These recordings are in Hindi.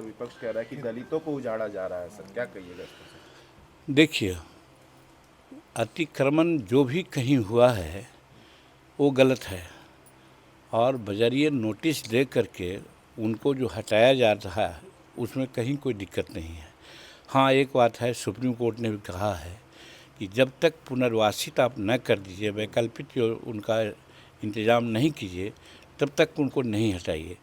विपक्ष कह रहा है कि दलितों को उजाड़ा जा रहा है सर, क्या कहिएगा इस पर? देखिए, अतिक्रमण जो भी कहीं हुआ है वो गलत है और बजरिए नोटिस दे करके उनको जो हटाया जा रहा है उसमें कहीं कोई दिक्कत नहीं है। हाँ, एक बात है, सुप्रीम कोर्ट ने भी कहा है कि जब तक पुनर्वासित आप न कर दीजिए, वैकल्पिक जो उनका इंतज़ाम नहीं कीजिए, तब तक उनको नहीं हटाइए।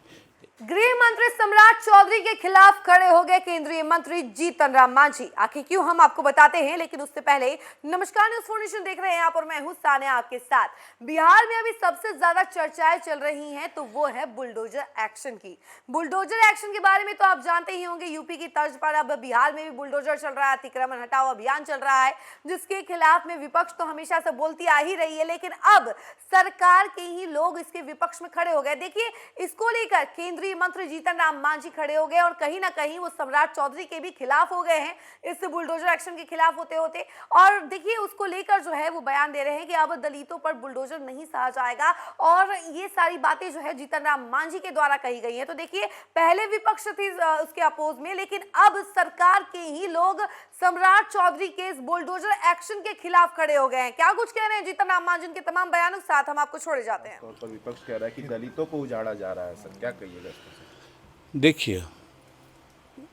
गृह मंत्री सम्राट चौधरी के खिलाफ खड़े हो गए केंद्रीय मंत्री जीतन राम मांझी। आखिर क्यों, हम आपको बताते हैं, लेकिन उससे पहले नमस्कार, न्यूज़ 4 नेशन देख रहे हैं आप और मैं हूं सानिया आपके साथ। बिहार में अभी सबसे ज्यादा चर्चाएं चल रही हैं तो वो है बुलडोजर एक्शन की। बुलडोजर एक्शन के बारे में तो आप जानते ही होंगे, यूपी की तर्ज पर अब बिहार में भी बुलडोजर चल रहा है, अतिक्रमण हटाओ अभियान चल रहा है, जिसके खिलाफ में विपक्ष तो हमेशा से बोलती आ ही रही है, लेकिन अब सरकार के ही लोग इसके विपक्ष में खड़े हो गए। देखिए, इसको लेकर केंद्रीय मंत्री जीतन राम मांझी खड़े हो गए और कहीं ना कहीं वो सम्राट चौधरी के भी खिलाफ हो गए हैं, इस बुलडोजर एक्शन के खिलाफ होते होते। और देखिए, उसको लेकर जो है वो बयान दे रहे हैं कि अब दलितों पर बुलडोजर नहीं सहा जाएगा, और ये सारी बातें जो है जीतन राम मांझी के द्वारा कही गई हैं। तो देखिए, पहले विपक्ष थी उसके अपोज में, लेकिन अब सरकार के ही लोग सम्राट चौधरी के इस बुलडोजर एक्शन के खिलाफ खड़े हो गए हैं। क्या कुछ कह रहे हैं जीतन राम मांझी के तमाम बयानों के साथ हम आपको छोड़े जाते हैं। तौर पर विपक्ष कह रहा है कि दलितों को उजाड़ा जा रहा है सर, क्या कहिएगा इस पर? देखिए,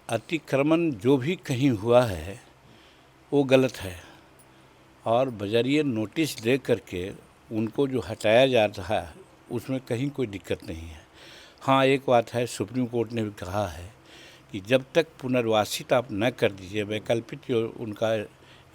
अतिक्रमण जो भी कहीं हुआ है वो गलत है और बजरिए नोटिस दे करके उनको जो हटाया जा रहा है उसमें कहीं कोई दिक्कत नहीं है। हाँ, एक बात है, सुप्रीम कोर्ट ने भी कहा है कि जब तक पुनर्वासित आप न कर दीजिए, वैकल्पिक जो उनका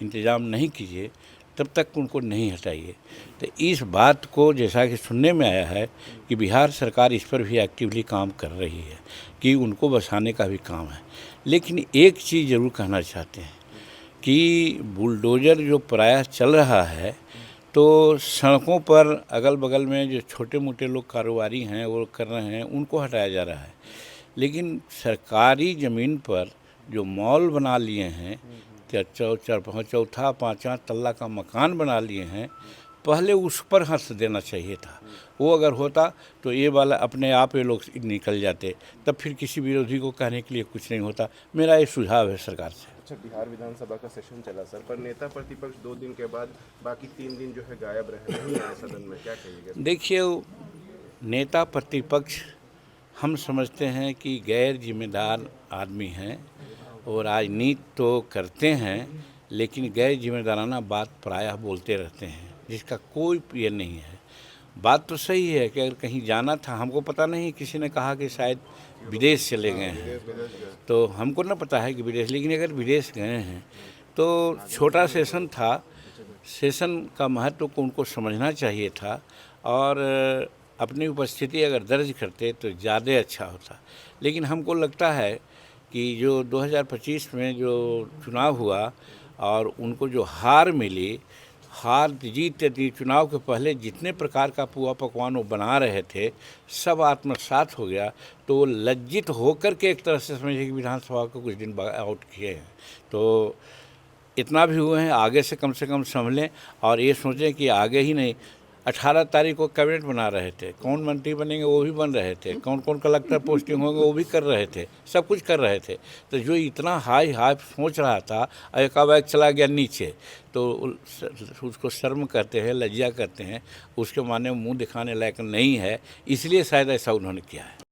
इंतज़ाम नहीं कीजिए, तब तक उनको नहीं हटाइए। तो इस बात को जैसा कि सुनने में आया है कि बिहार सरकार इस पर भी एक्टिवली काम कर रही है कि उनको बसाने का भी काम है। लेकिन एक चीज़ ज़रूर कहना चाहते हैं कि बुलडोज़र जो प्रायः चल रहा है तो सड़कों पर अगल बगल में जो छोटे मोटे लोग कारोबारी हैं वो कर रहे हैं, उनको हटाया जा रहा है। लेकिन सरकारी ज़मीन पर जो मॉल बना लिए हैं, चौथा पाँचवा तल्ला का मकान बना लिए हैं, पहले उस पर हंस देना चाहिए था। वो अगर होता तो ये वाला अपने आप ये लोग निकल जाते, तब फिर किसी विरोधी को कहने के लिए कुछ नहीं होता। मेरा ये सुझाव है सरकार से। अच्छा, बिहार विधानसभा का सेशन चला सर, पर नेता प्रतिपक्ष 2 दिन के बाद बाकी 3 दिन जो है गायब रहे, नहीं आए सदन में, क्या कहिएगा? देखिए, नेता प्रतिपक्ष हम समझते हैं कि गैर जिम्मेदार आदमी हैं और राजनीति तो करते हैं, लेकिन गैर जिम्मेदाराना बात प्रायः बोलते रहते हैं, जिसका कोई ये नहीं है। बात तो सही है कि अगर कहीं जाना था, हमको पता नहीं, किसी ने कहा कि शायद विदेश चले गए हैं, तो हमको ना पता है कि विदेश, लेकिन अगर विदेश गए हैं तो छोटा सेशन था, सेशन का महत्व को उनको समझना चाहिए था और अपनी उपस्थिति अगर दर्ज करते तो ज़्यादा अच्छा होता। लेकिन हमको लगता है कि जो 2025 में जो चुनाव हुआ और उनको जो हार मिली, हार जीत चुनाव के पहले जितने प्रकार का पुआ पकवान वो बना रहे थे सब आत्मसात हो गया, तो लज्जित होकर के एक तरह से समझिए कि विधानसभा को कुछ दिन आउट किए हैं। तो इतना भी हुए हैं, आगे से कम संभलें और ये सोचें कि आगे ही नहीं, 18 तारीख को कैबिनेट बना रहे थे, कौन मंत्री बनेंगे वो भी बन रहे थे, कौन कौन कलेक्टर पोस्टिंग होंगे वो भी कर रहे थे, सब कुछ कर रहे थे। तो जो इतना हाई सोच रहा था एकाएक चला गया नीचे, तो उसको शर्म करते हैं, लज्जा करते हैं, उसके माने मुंह दिखाने लायक नहीं है, इसलिए शायद ऐसा उन्होंने किया है।